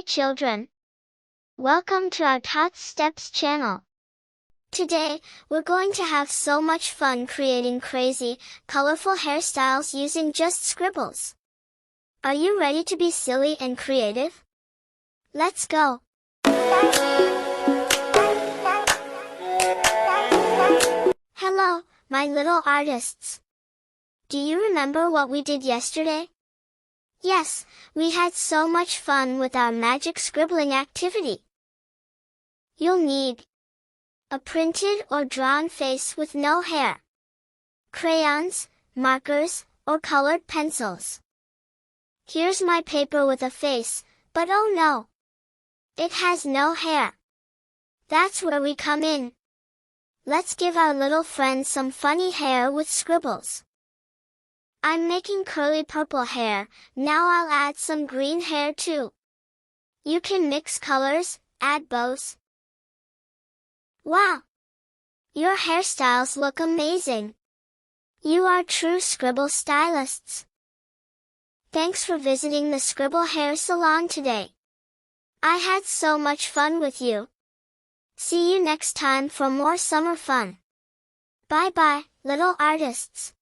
Hi children. Welcome to our Tot Steps channel. Today, we're going to have so much fun creating crazy, colorful hairstyles using just scribbles. Are you ready to be silly and creative? Let's go! Hello, my little artists. Do you remember what we did yesterday? Yes, we had so much fun with our magic scribbling activity. You'll need a printed or drawn face with no hair, crayons, markers, or colored pencils. Here's my paper with a face, but oh no! It has no hair. That's where we come in. Let's give our little friend some funny hair with scribbles. I'm making curly purple hair, now I'll add some green hair too. You can mix colors, add bows. Wow! Your hairstyles look amazing. You are true scribble stylists. Thanks for visiting the Scribble Hair Salon today. I had so much fun with you. See you next time for more summer fun. Bye bye, little artists.